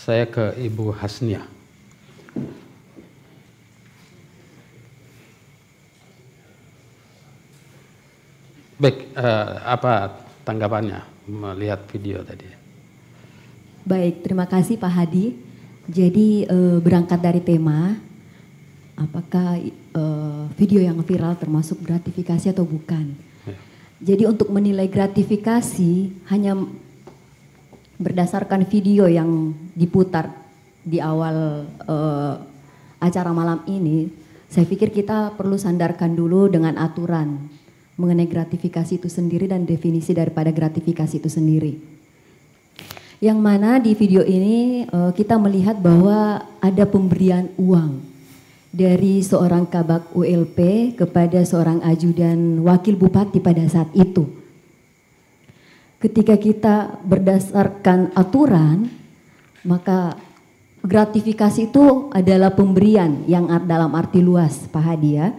saya ke Ibu Hasnia. Baik, apa tanggapannya melihat video tadi? Baik, terima kasih Pak Hadi. Jadi berangkat dari tema, apakah video yang viral termasuk gratifikasi atau bukan? Ya. Jadi untuk menilai gratifikasi hanya berdasarkan video yang diputar di awal acara malam ini, saya pikir kita perlu sandarkan dulu dengan aturan mengenai gratifikasi itu sendiri dan definisi daripada gratifikasi itu sendiri. Yang mana di video ini kita melihat bahwa ada pemberian uang dari seorang kabak ULP kepada seorang ajudan wakil bupati pada saat itu. Ketika kita berdasarkan aturan, maka gratifikasi itu adalah pemberian yang dalam arti luas, Pak Hadi ya.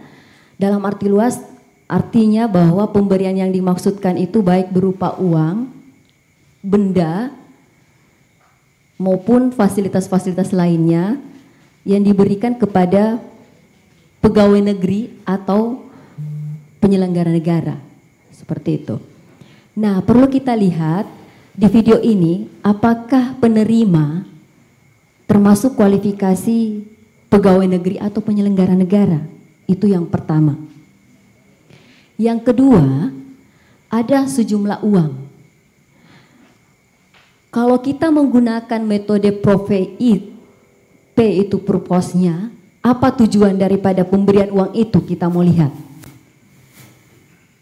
Dalam arti luas artinya bahwa pemberian yang dimaksudkan itu baik berupa uang, benda, maupun fasilitas-fasilitas lainnya yang diberikan kepada pegawai negeri atau penyelenggara negara. Seperti itu. Nah, perlu kita lihat di video ini apakah penerima termasuk kualifikasi pegawai negeri atau penyelenggara negara. Itu yang pertama. Yang kedua, ada sejumlah uang. Kalau kita menggunakan metode ProVI, P itu purpose-nya, apa tujuan daripada pemberian uang itu kita mau lihat.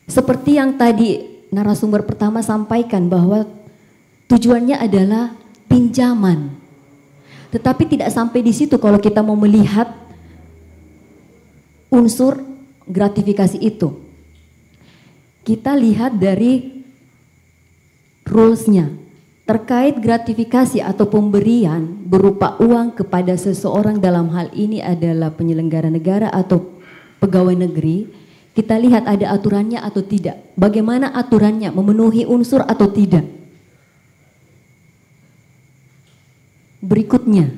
Seperti yang tadi narasumber pertama sampaikan bahwa tujuannya adalah pinjaman. Tetapi tidak sampai di situ kalau kita mau melihat unsur gratifikasi itu. Kita lihat dari rules-nya terkait gratifikasi atau pemberian berupa uang kepada seseorang, dalam hal ini adalah penyelenggara negara atau pegawai negeri. Kita lihat ada aturannya atau tidak, bagaimana aturannya, memenuhi unsur atau tidak. Berikutnya,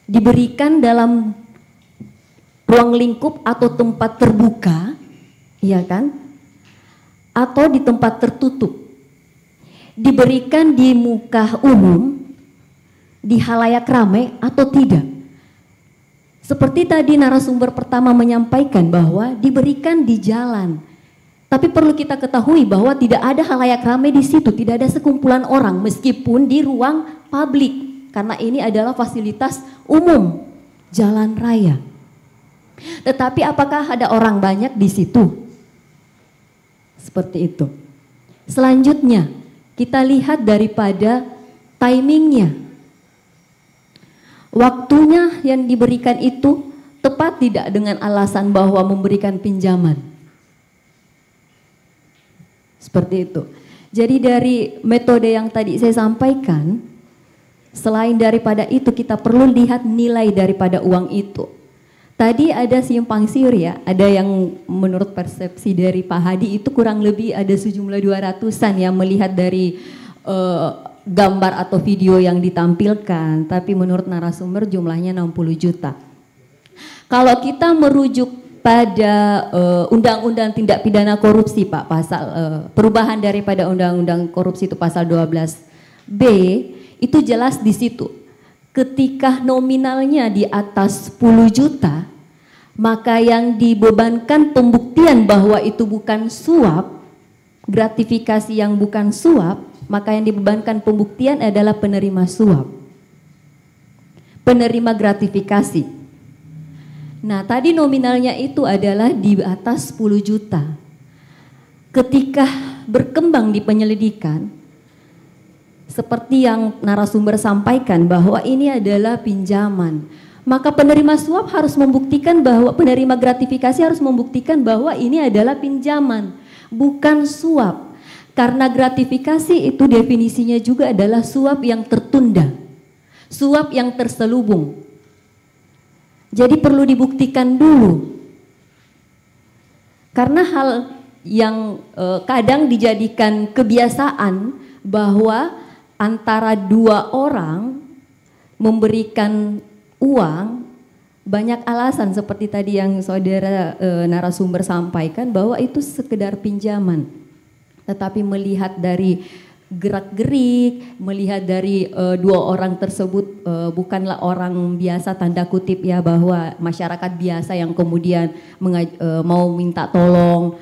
diberikan dalam ruang lingkup atau tempat terbuka, iya kan? Atau di tempat tertutup. Diberikan di muka umum, di halayak ramai atau tidak. Seperti tadi narasumber pertama menyampaikan bahwa diberikan di jalan. Tapi perlu kita ketahui bahwa tidak ada halayak ramai di situ, tidak ada sekumpulan orang meskipun di ruang publik. Karena ini adalah fasilitas umum, jalan raya. Tetapi apakah ada orang banyak di situ? Seperti itu. Selanjutnya kita lihat daripada timingnya. Waktunya yang diberikan itu tepat tidak dengan alasan bahwa memberikan pinjaman. Seperti itu. Jadi dari metode yang tadi saya sampaikan, selain daripada itu kita perlu lihat nilai daripada uang itu. Tadi ada simpang siur ya, ada yang menurut persepsi dari Pak Hadi itu kurang lebih ada sejumlah 200-an yang melihat dari gambar atau video yang ditampilkan, tapi menurut narasumber jumlahnya 60 juta. Kalau kita merujuk pada Undang-Undang Tindak Pidana Korupsi Pak, pasal perubahan daripada Undang-Undang Korupsi itu pasal 12B, itu jelas di situ. Ketika nominalnya di atas 10 juta, maka yang dibebankan pembuktian bahwa itu bukan suap, gratifikasi yang bukan suap, maka yang dibebankan pembuktian adalah penerima suap, penerima gratifikasi. Nah, tadi nominalnya itu adalah di atas 10 juta. Ketika berkembang di penyelidikan, seperti yang narasumber sampaikan bahwa ini adalah pinjaman, maka penerima suap harus membuktikan bahwa penerima gratifikasi harus membuktikan bahwa ini adalah pinjaman, bukan suap. Karena gratifikasi itu definisinya juga adalah suap yang tertunda, suap yang terselubung. Jadi perlu dibuktikan dulu. Karena hal yang kadang dijadikan kebiasaan bahwa antara dua orang memberikan uang, banyak alasan seperti tadi yang saudara narasumber sampaikan bahwa itu sekedar pinjaman. Tetapi melihat dari gerak-gerik, melihat dari dua orang tersebut bukanlah orang biasa tanda kutip ya, bahwa masyarakat biasa yang kemudian mau minta tolong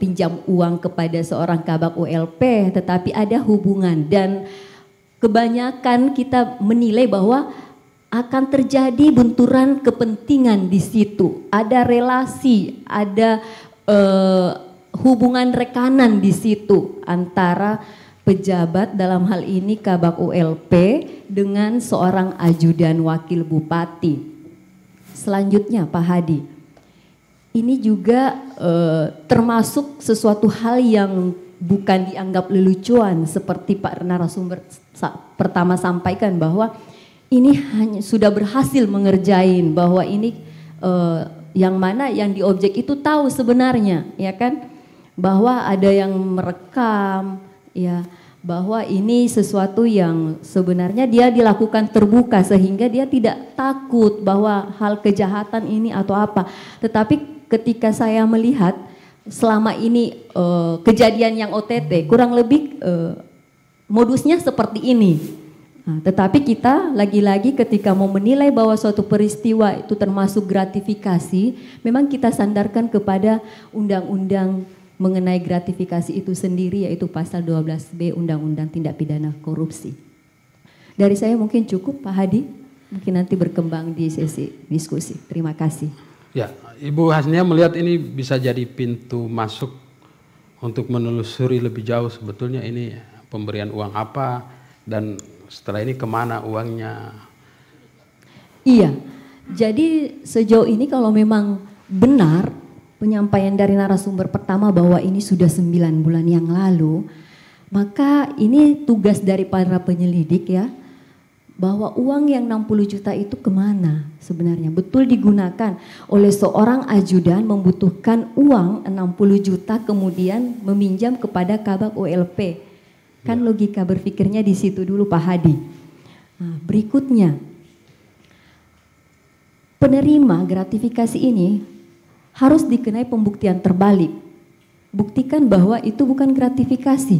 pinjam uang kepada seorang kabak ULP, tetapi ada hubungan dan kebanyakan kita menilai bahwa akan terjadi benturan kepentingan di situ, ada relasi, ada hubungan rekanan di situ antara pejabat dalam hal ini kabak ULP dengan seorang ajudan wakil bupati. Selanjutnya Pak Hadi, ini juga termasuk sesuatu hal yang bukan dianggap lelucon seperti Pak narasumber pertama sampaikan bahwa ini hanya sudah berhasil mengerjain, bahwa ini yang mana yang di objek itu tahu sebenarnya, ya kan, bahwa ada yang merekam, ya, bahwa ini sesuatu yang sebenarnya dia dilakukan terbuka sehingga dia tidak takut bahwa hal kejahatan ini atau apa. Tetapi ketika saya melihat selama ini kejadian yang OTT kurang lebih modusnya seperti ini. Nah, tetapi kita lagi-lagi ketika mau menilai bahwa suatu peristiwa itu termasuk gratifikasi, memang kita sandarkan kepada undang-undang mengenai gratifikasi itu sendiri, yaitu pasal 12B Undang-Undang Tindak Pidana Korupsi. Dari saya mungkin cukup Pak Hadi, mungkin nanti berkembang di sesi diskusi. Terima kasih. Ya, Ibu Hasnia melihat ini bisa jadi pintu masuk untuk menelusuri lebih jauh sebetulnya ini pemberian uang apa dan setelah ini kemana uangnya? Iya, jadi sejauh ini kalau memang benar penyampaian dari narasumber pertama bahwa ini sudah 9 bulan yang lalu, maka ini tugas dari para penyelidik ya, bahwa uang yang 60 juta itu kemana sebenarnya, betul digunakan oleh seorang ajudan membutuhkan uang 60 juta kemudian meminjam kepada kabak ULP. Kan logika berpikirnya di situ dulu Pak Hadi. Nah, berikutnya, penerima gratifikasi ini harus dikenai pembuktian terbalik. Buktikan bahwa itu bukan gratifikasi.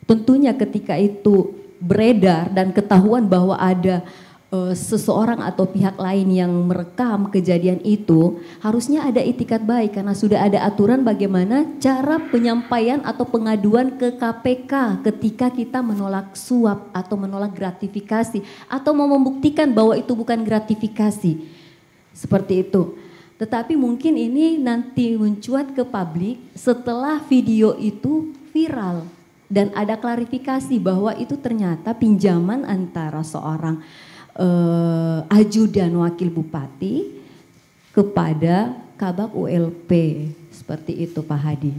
Tentunya ketika itu beredar dan ketahuan bahwa ada seseorang atau pihak lain yang merekam kejadian itu, harusnya ada itikat baik karena sudah ada aturan bagaimana cara penyampaian atau pengaduan ke KPK ketika kita menolak suap atau menolak gratifikasi atau mau membuktikan bahwa itu bukan gratifikasi. Seperti itu. Tetapi mungkin ini nanti mencuat ke publik setelah video itu viral dan ada klarifikasi bahwa itu ternyata pinjaman antara seorang ajudan wakil bupati kepada kabak ULP, seperti itu Pak Hadi.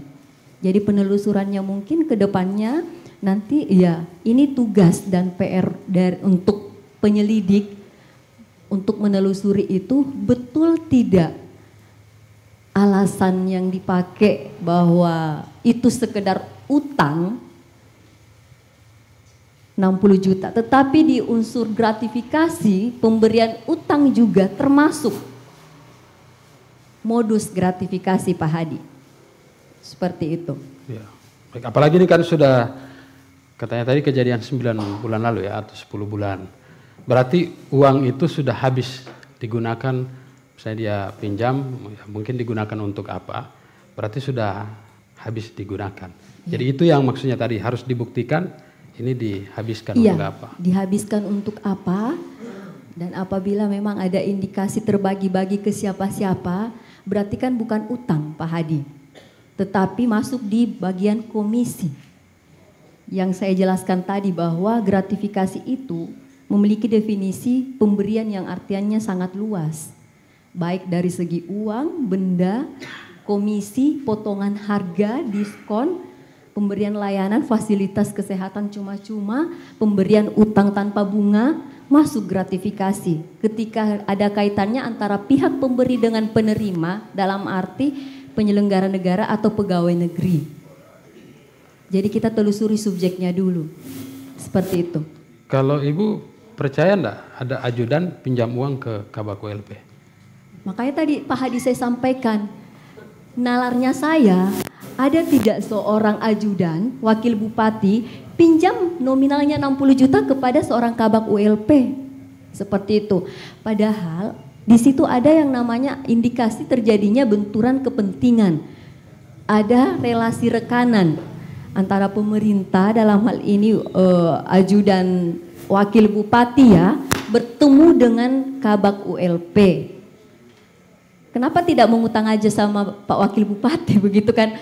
Jadi penelusurannya mungkin ke depannya nanti ya ini tugas dan PR untuk penyelidik untuk menelusuri itu betul tidak alasan yang dipakai bahwa itu sekedar utang 60 juta, tetapi di unsur gratifikasi pemberian utang juga termasuk modus gratifikasi Pak Hadi. Seperti itu. Ya. Baik, apalagi ini kan sudah katanya tadi kejadian 9 bulan lalu ya atau 10 bulan. Berarti uang itu sudah habis digunakan, misalnya dia pinjam mungkin digunakan untuk apa? Berarti sudah habis digunakan. Jadi itu yang maksudnya tadi harus dibuktikan. Ini dihabiskan untuk apa? Dihabiskan untuk apa? Dan apabila memang ada indikasi terbagi-bagi ke siapa-siapa, berarti kan bukan utang Pak Hadi, tetapi masuk di bagian komisi. Yang saya jelaskan tadi bahwa gratifikasi itu memiliki definisi pemberian yang artiannya sangat luas. Baik dari segi uang, benda, komisi, potongan harga, diskon, pemberian layanan, fasilitas kesehatan cuma-cuma, pemberian utang tanpa bunga, masuk gratifikasi. Ketika ada kaitannya antara pihak pemberi dengan penerima dalam arti penyelenggara negara atau pegawai negeri. Jadi kita telusuri subjeknya dulu. Seperti itu. Kalau Ibu percaya enggak ada ajudan pinjam uang ke Kabak ULP? Makanya tadi Pak Hadi saya sampaikan, nalarnya saya, ada tidak seorang ajudan wakil bupati pinjam nominalnya 60 juta kepada seorang Kabak ULP. Seperti itu. Padahal di situ ada yang namanya indikasi terjadinya benturan kepentingan. Ada relasi rekanan antara pemerintah dalam hal ini ajudan wakil bupati ya bertemu dengan Kabak ULP. Kenapa tidak mengutang aja sama Pak Wakil Bupati begitu kan?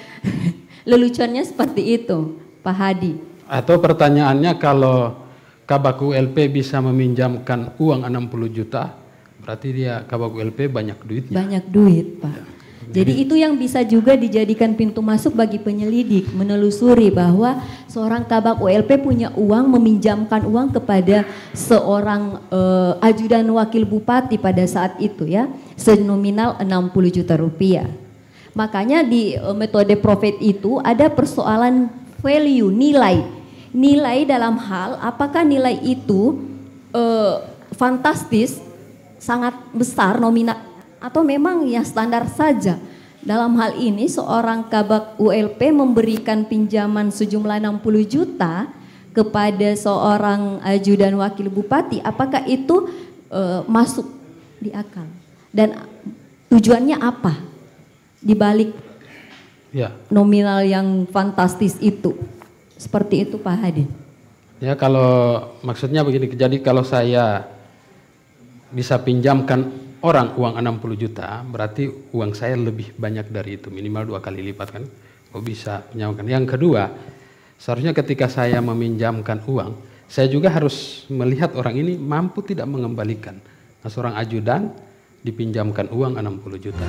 Leluconnya seperti itu, Pak Hadi. Atau pertanyaannya, kalau Kabak ULP bisa meminjamkan uang 60 juta, berarti dia Kabak ULP banyak duitnya. Banyak duit, Pak. Jadi itu yang bisa juga dijadikan pintu masuk bagi penyelidik menelusuri bahwa seorang Kabak ULP punya uang, meminjamkan uang kepada seorang ajudan wakil bupati pada saat itu ya, senominal 60 juta rupiah. Makanya di metode profit itu ada persoalan value, nilai dalam hal apakah nilai itu fantastis, sangat besar nominal, atau memang ya standar saja. Dalam hal ini seorang Kabak ULP memberikan pinjaman sejumlah 60 juta kepada seorang ajudan wakil bupati, apakah itu masuk di akal? Dan tujuannya apa dibalik ya, nominal yang fantastis itu? Seperti itu Pak Hadi. Ya, kalau maksudnya begini, jadi kalau saya bisa pinjamkan orang uang 60 juta, berarti uang saya lebih banyak dari itu, minimal 2 kali lipat kan. Kok bisa pinjamkan? Yang kedua, seharusnya ketika saya meminjamkan uang, saya juga harus melihat orang ini mampu tidak mengembalikan. Nah, seorang ajudan dipinjamkan uang 60 juta.